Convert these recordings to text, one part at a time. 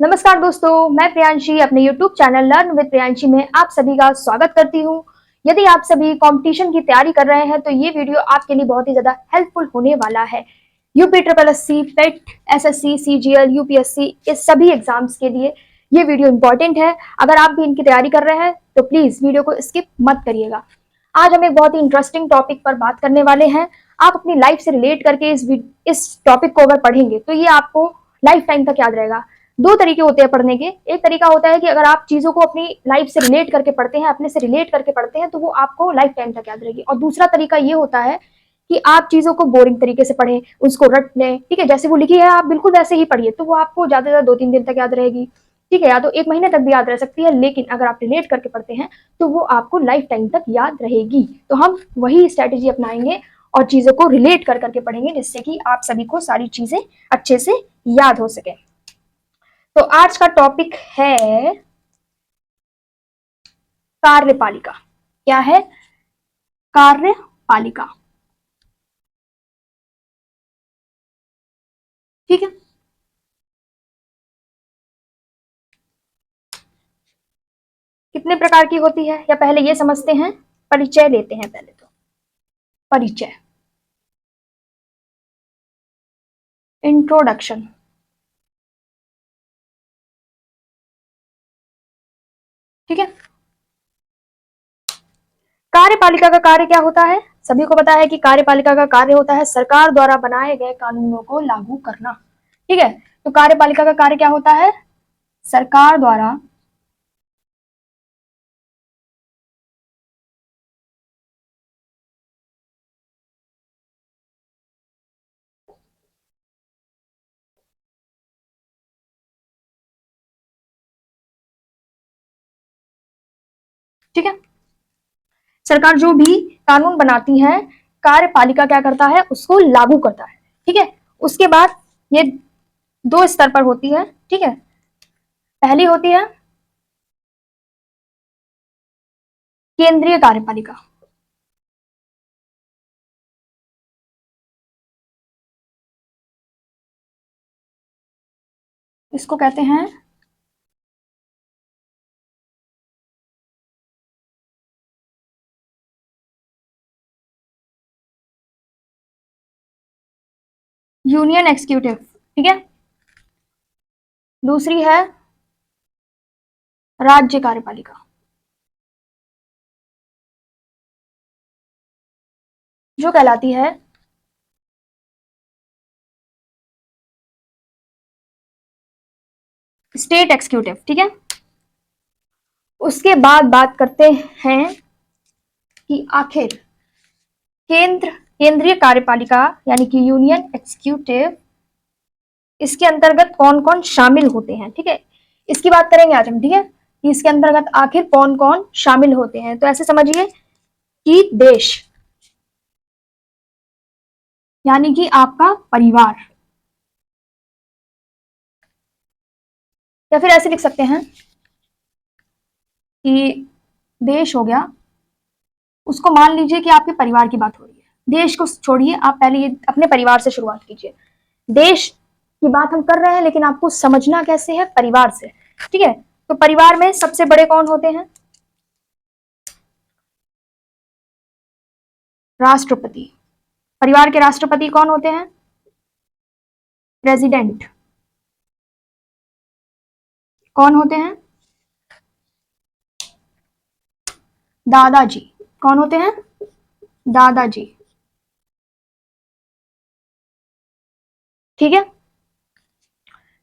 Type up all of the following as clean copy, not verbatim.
नमस्कार दोस्तों, मैं प्रियांशी अपने YouTube channel learn with Priyanshi में आप सभी का स्वागत करती हूँ। यदि आप सभी कंपटीशन की तैयारी कर रहे हैं तो ये वीडियो आपके लिए बहुत ही ज़्यादा हेल्पफुल होने वाला है। यूपी ट्रिपल एससी, पेट, एसएससी, सीजीएल, यूपीएससी इस सभी एग्जाम्स के लिए ये वीडियो इंपॉर्टेंट है। अगर आप भी इनकी तैयारी कर रहे हैं तो प्लीज़ वीडियो को स्किप मत करिएगा। आज हम एक बहुत ही इंटरेस्टिंग टॉपिक पर बात करने वाले हैं। आप अपनी लाइफ से रिलेट करके इस टॉपिक को अगर पढ़ेंगे तो ये आपको लाइफ टाइम तक याद रहेगा। दो तरीके होते हैं पढ़ने के। एक तरीका होता है कि अगर आप चीजों को अपनी लाइफ से रिलेट करके पढ़ते हैं, अपने से रिलेट करके पढ़ते हैं, तो वो आपको लाइफ टाइम तक याद रहेगी। और दूसरा तरीका ये होता है कि आप चीजों को बोरिंग तरीके से पढ़ें, उसको रट लें, ठीक है, जैसे वो लिखी है आप बिल्कुल वैसे ही पढ़िए, तो वो आपको ज्यादा से ज्यादा 2-3 दिन तक याद रहेगी, ठीक है, या तो 1 महीने तक भी याद रह सकती है। लेकिन अगर आप रिलेट करके पढ़ते हैं तो वो आपको लाइफ टाइम तक याद रहेगी। तो हम वही स्ट्रेटेजी अपनाएंगे और चीजों को रिलेट कर करके पढ़ेंगे, जिससे कि आप सभी को सारी चीजें अच्छे से याद हो सके। तो आज का टॉपिक है कार्यपालिका। क्या है? कार्यपालिका। ठीक है। कितने प्रकार की होती है या पहले ये समझते हैं, परिचय लेते हैं पहले तो। परिचय, इंट्रोडक्शन। ठीक है। कार्यपालिका का कार्य क्या होता है? सभी को पता है कि कार्यपालिका का कार्य होता है सरकार द्वारा बनाए गए कानूनों को लागू करना। ठीक है। तो कार्यपालिका का कार्य क्या होता है? सरकार द्वारा ठीक है, सरकार जो भी कानून बनाती है, कार्यपालिका क्या करता है? उसको लागू करता है। ठीक है। उसके बाद ये दो स्तर पर होती है। ठीक है। पहली होती है केंद्रीय कार्यपालिका। इसको कहते हैं यूनियन एक्सिक्यूटिव। ठीक है। दूसरी है राज्य कार्यपालिका, जो कहलाती है स्टेट एक्सिक्यूटिव। ठीक है। उसके बाद बात करते हैं कि आखिर केंद्रीय कार्यपालिका यानी कि यूनियन एक्सिक्यूटिव, इसके अंतर्गत कौन कौन शामिल होते हैं। ठीक है। इसकी बात करेंगे आज हम। ठीक है, कि इसके अंतर्गत आखिर कौन कौन शामिल होते हैं। तो ऐसे समझिए कि देश यानी कि आपका परिवार, या फिर ऐसे लिख सकते हैं कि देश हो गया, उसको मान लीजिए कि आपके परिवार की बात हो रही है। देश को छोड़िए, आप पहले ये अपने परिवार से शुरुआत कीजिए। देश की बात हम कर रहे हैं, लेकिन आपको समझना कैसे है? परिवार से। ठीक है। तो परिवार में सबसे बड़े कौन होते हैं? राष्ट्रपति। परिवार के राष्ट्रपति कौन होते हैं? प्रेसिडेंट। कौन होते हैं? दादाजी। कौन होते हैं? दादाजी। ठीक है।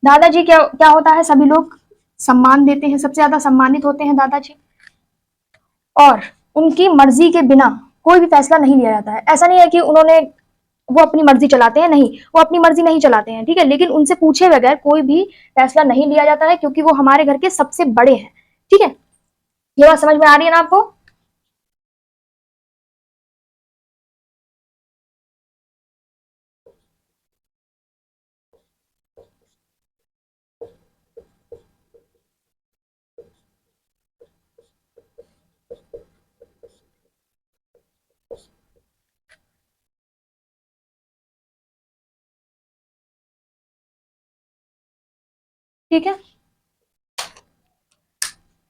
दादाजी क्या क्या होता है? सभी लोग सम्मान देते हैं, सबसे ज्यादा सम्मानित होते हैं दादाजी। और उनकी मर्जी के बिना कोई भी फैसला नहीं लिया जाता है। ऐसा नहीं है कि वो अपनी मर्जी चलाते हैं, नहीं, वो अपनी मर्जी नहीं चलाते हैं। ठीक है। लेकिन उनसे पूछे बगैर कोई भी फैसला नहीं लिया जाता है, क्योंकि वो हमारे घर के सबसे बड़े हैं। ठीक है। ये बात समझ में आ रही है ना आपको? ठीक है।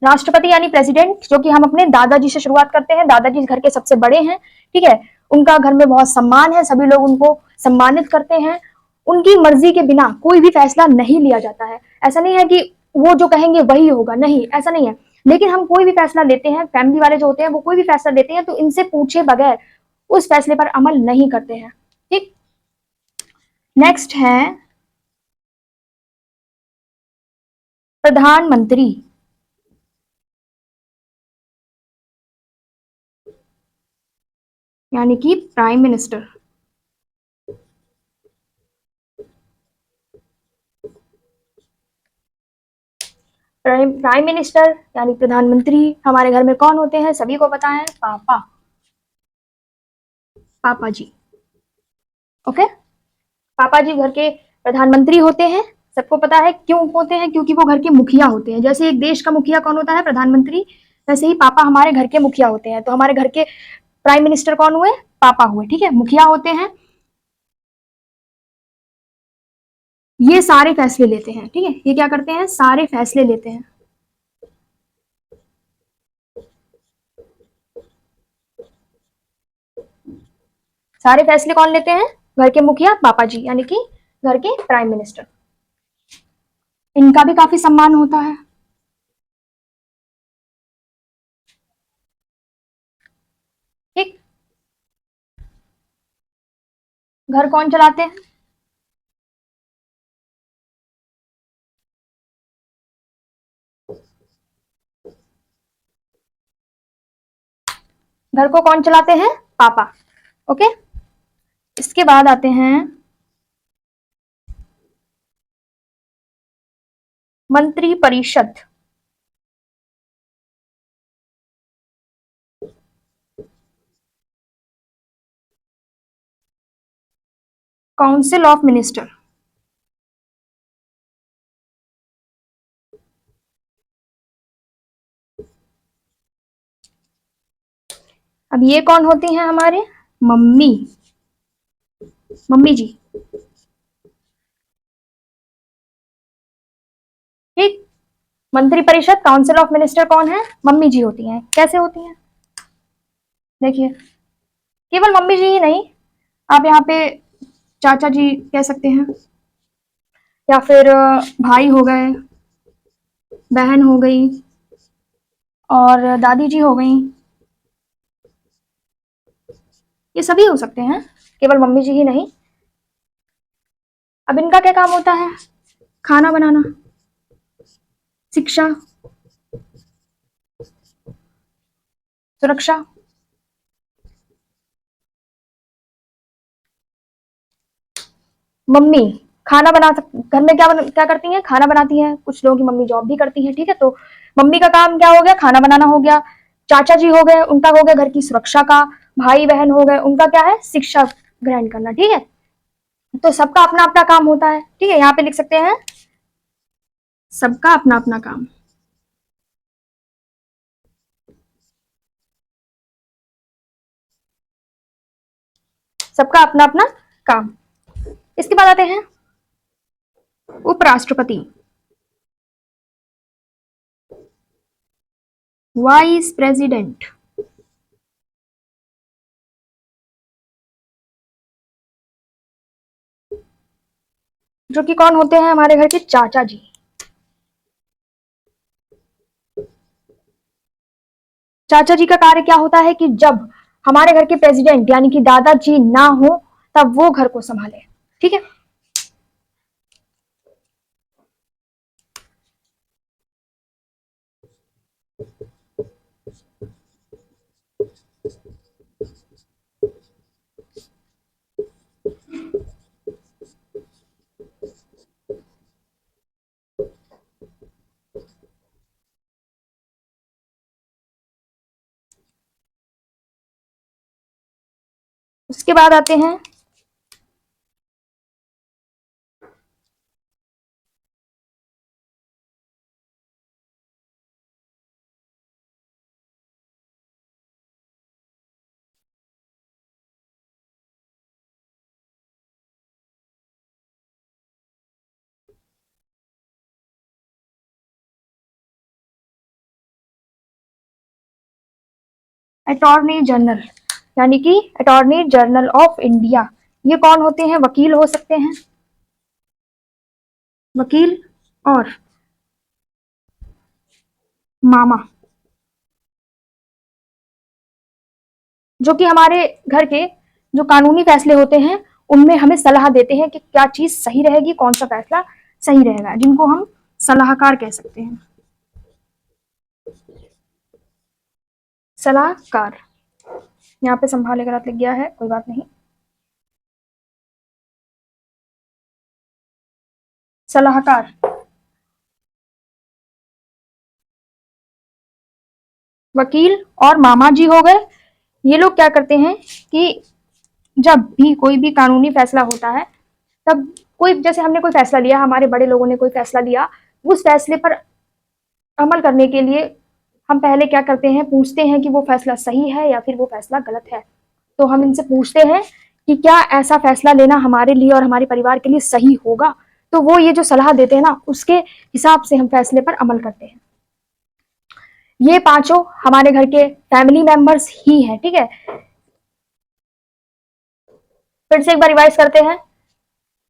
राष्ट्रपति यानी प्रेसिडेंट, जो कि हम अपने दादाजी से शुरुआत करते हैं। दादाजी घर के सबसे बड़े हैं, ठीक है। उनका घर में बहुत सम्मान है, सभी लोग उनको सम्मानित करते हैं। उनकी मर्जी के बिना कोई भी फैसला नहीं लिया जाता है। ऐसा नहीं है कि वो जो कहेंगे वही होगा, नहीं, ऐसा नहीं है। लेकिन हम कोई भी फैसला लेते हैं, फैमिली वाले जो होते हैं वो कोई भी फैसला लेते हैं तो इनसे पूछे बगैर उस फैसले पर अमल नहीं करते हैं, ठीक। नेक्स्ट है प्रधानमंत्री। यानी कि प्राइम मिनिस्टर। प्राइम मिनिस्टर यानी प्रधानमंत्री हमारे घर में कौन होते हैं, सभी को पता है, पापा। पापा जी, ओके। पापा जी घर के प्रधानमंत्री होते हैं। सबको पता है क्यों होते हैं, क्योंकि वो घर के मुखिया होते हैं। जैसे एक देश का मुखिया कौन होता है, प्रधानमंत्री, वैसे ही पापा हमारे घर के मुखिया होते हैं। तो हमारे घर के प्राइम मिनिस्टर कौन हुए, पापा हुए, ठीक है, मुखिया होते हैं। ये सारे फैसले लेते हैं, ठीक है, ये क्या करते हैं, सारे फैसले लेते हैं। सारे फैसले कौन लेते हैं, घर के मुखिया पापा जी, यानी कि घर के प्राइम मिनिस्टर। इनका भी काफी सम्मान होता है। ठीक। घर कौन चलाते हैं, घर को कौन चलाते हैं, पापा, ओके। इसके बाद आते हैं मंत्री परिषद। Council of minister. अब ये कौन होती हैं, हमारे मम्मी, मम्मी जी, ठीक। मंत्री परिषद, काउंसिल ऑफ मिनिस्टर कौन है, मम्मी जी होती हैं। कैसे होती हैं, देखिए, केवल मम्मी जी ही नहीं, आप यहाँ पे चाचा जी कह सकते हैं, या फिर भाई हो गए, बहन हो गई, और दादी जी हो गई। ये सभी हो सकते हैं, केवल मम्मी जी ही नहीं। अब इनका क्या काम होता है, खाना बनाना, शिक्षा, सुरक्षा। मम्मी खाना बना घर में क्या करती हैं, खाना बनाती हैं। कुछ लोगों की मम्मी जॉब भी करती हैं, ठीक है। तो मम्मी का काम क्या हो गया, खाना बनाना हो गया। चाचा जी हो गए, उनका हो गया घर की सुरक्षा का। भाई बहन हो गए, उनका क्या है, शिक्षा ग्रहण करना, ठीक है। तो सबका अपना अपना काम होता है, ठीक है, यहाँ पे लिख सकते हैं सबका अपना अपना काम। सबका अपना अपना काम। इसके बाद आते हैं उपराष्ट्रपति, वाइस प्रेसिडेंट, जो कि कौन होते हैं, हमारे घर के चाचा जी। चाचा जी का कार्य क्या होता है कि जब हमारे घर के प्रेसिडेंट यानी कि दादाजी ना हो तब वो घर को संभाले, ठीक है। उसके बाद आते हैं अटॉर्नी जनरल, यानी कि अटॉर्नी जनरल ऑफ इंडिया, ये कौन होते हैं? वकील हो सकते हैं, वकील और मामा, जो कि हमारे घर के जो कानूनी फैसले होते हैं उनमें हमें सलाह देते हैं कि क्या चीज सही रहेगी, कौन सा फैसला सही रहेगा, जिनको हम सलाहकार कह सकते हैं। सलाहकार, यहाँ पे संभाले गलत लिख गया है, कोई बात नहीं। सलाहकार, वकील और मामा जी हो गए। ये लोग क्या करते हैं कि जब भी कोई भी कानूनी फैसला होता है, तब कोई, जैसे हमने कोई फैसला लिया, हमारे बड़े लोगों ने कोई फैसला लिया, उस फैसले पर अमल करने के लिए हम पहले क्या करते हैं, पूछते हैं कि वो फैसला सही है या फिर वो फैसला गलत है। तो हम इनसे पूछते हैं कि क्या ऐसा फैसला लेना हमारे लिए और हमारे परिवार के लिए सही होगा। तो वो ये जो सलाह देते हैं ना, उसके हिसाब से हम फैसले पर अमल करते हैं। ये पांचों हमारे घर के फैमिली मेंबर्स ही हैं, ठीक है। फिर से एक बार रिवाइज करते हैं।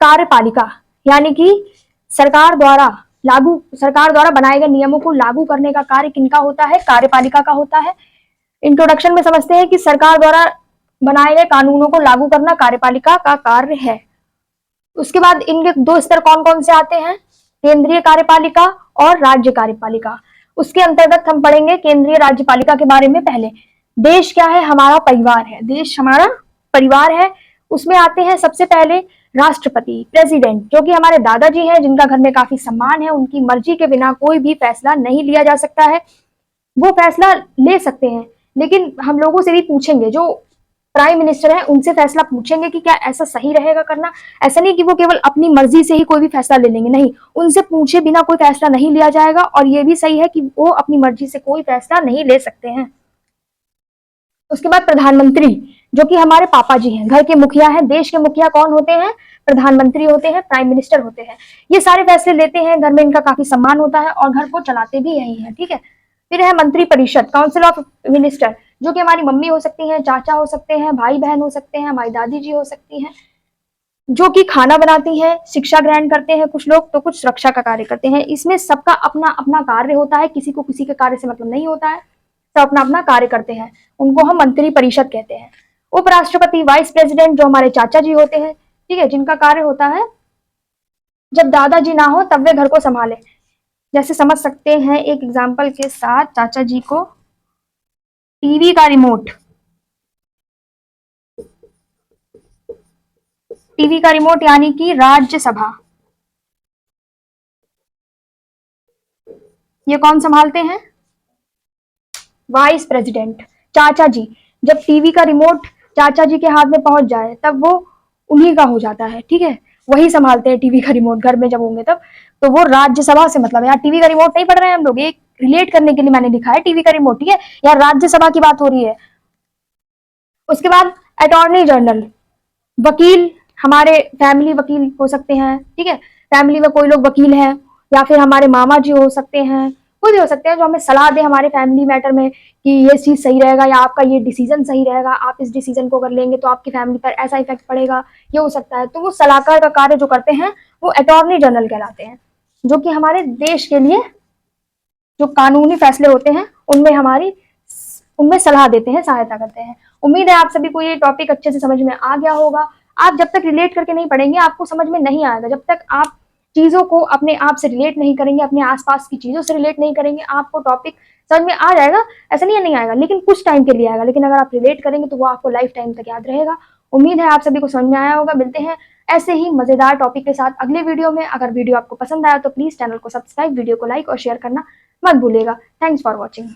कार्यपालिका, यानी कि सरकार द्वारा बनाए गए नियमों को लागू करने का कार्य किनका होता है? कार्यपालिका का होता है। इंट्रोडक्शन में समझते हैं कि सरकार द्वारा बनाए गए कानूनों को लागू करना कार्यपालिका का कार्य है। उसके बाद इनके दो स्तर कौन कौन से आते हैं? केंद्रीय कार्यपालिका और राज्य कार्यपालिका। उसके अंतर्गत हम पढ़ेंगे केंद्रीय राज्यपालिका के बारे में। पहले, देश क्या है? हमारा परिवार है। देश हमारा परिवार है। उसमें आते हैं सबसे पहले राष्ट्रपति, प्रेसिडेंट, जो कि हमारे दादाजी हैं, जिनका घर में काफी सम्मान है। उनकी मर्जी के बिना कोई भी फैसला नहीं लिया जा सकता है। वो फैसला ले सकते हैं, लेकिन हम लोगों से भी पूछेंगे, जो प्राइम मिनिस्टर है उनसे फैसला पूछेंगे कि क्या ऐसा सही रहेगा करना। ऐसा नहीं कि वो केवल अपनी मर्जी से ही कोई भी फैसला ले लेंगे, नहीं, उनसे पूछे बिना कोई फैसला नहीं लिया जाएगा। और ये भी सही है कि वो अपनी मर्जी से कोई फैसला नहीं ले सकते हैं। उसके बाद प्रधानमंत्री, जो कि हमारे पापा जी हैं, घर के मुखिया हैं। देश के मुखिया कौन होते हैं? प्रधानमंत्री होते हैं, प्राइम मिनिस्टर होते हैं। ये सारे फैसले लेते हैं, घर में इनका काफी सम्मान होता है और घर को चलाते भी यही है, ठीक है। फिर है मंत्री परिषद, काउंसिल ऑफ मिनिस्टर, जो कि हमारी मम्मी हो सकती हैं, चाचा हो सकते हैं, भाई बहन हो सकते हैं, हमारी दादी जी हो सकती हैं, जो कि खाना बनाती हैं, शिक्षा ग्रहण करते हैं कुछ लोग, तो कुछ सुरक्षा का कार्य करते हैं। इसमें सबका अपना अपना कार्य होता है, किसी को किसी के कार्य से मतलब नहीं होता है, सब अपना अपना कार्य करते हैं। उनको हम मंत्री परिषद कहते हैं। उपराष्ट्रपति, वाइस प्रेसिडेंट, जो हमारे चाचा जी होते हैं, ठीक है, जिनका कार्य होता है जब दादाजी ना हो तब वे घर को संभाले। जैसे समझ सकते हैं एक एग्जाम्पल के साथ, चाचा जी को टीवी का रिमोट, टीवी का रिमोट यानी कि राज्यसभा, ये कौन संभालते हैं? Vice president. चाचा जी, जब टीवी का रिमोट चाचा जी के हाथ में पहुंच जाए तब वो उन्हीं का हो जाता है, ठीक है, वही संभालते हैं टीवी का रिमोट घर में जब होंगे तब। तो वो राज्यसभा से मतलब है, यहाँ टीवी का रिमोट नहीं पढ़ रहे हैं हम लोग, एक रिलेट करने के लिए मैंने लिखा है टीवी का रिमोट, ठीक है। यहाँ राज्यसभा की बात हो रही है। उसके बाद अटॉर्नी जनरल, वकील, हमारे फैमिली वकील हो सकते हैं, ठीक है, फैमिली में कोई लोग वकील हैं, या फिर हमारे मामा जी हो सकते हैं, कोई भी हो सकते हैं जो हमें सलाह दे हमारे फैमिली मैटर में कि ये चीज सही रहेगा या आपका ये डिसीजन सही रहेगा, आप इस डिसीजन को अगर लेंगे तो आपकी फैमिली पर ऐसा इफेक्ट पड़ेगा, ये हो सकता है। तो वो सलाहकार का कार्य जो करते हैं वो अटॉर्नी जनरल कहलाते हैं, जो कि हमारे देश के लिए जो कानूनी फैसले होते हैं उनमें सलाह देते हैं, सहायता करते हैं। उम्मीद है आप सभी को ये टॉपिक अच्छे से समझ में आ गया होगा। आप जब तक रिलेट करके नहीं पढ़ेंगे आपको समझ में नहीं आएगा। जब तक आप चीजों को अपने आप से रिलेट नहीं करेंगे, अपने आसपास की चीजों से रिलेट नहीं करेंगे, आपको टॉपिक समझ में आ जाएगा, ऐसा नहीं है नहीं आएगा, लेकिन कुछ टाइम के लिए आएगा। लेकिन अगर आप रिलेट करेंगे तो वो आपको लाइफ टाइम तक याद रहेगा। उम्मीद है आप सभी को समझ में आया होगा। मिलते हैं ऐसे ही मजेदार टॉपिक के साथ अगले वीडियो में। अगर वीडियो आपको पसंद आया तो प्लीज चैनल को सब्सक्राइब, वीडियो को लाइक और शेयर करना मत भूलिएगा। Thanks for watching.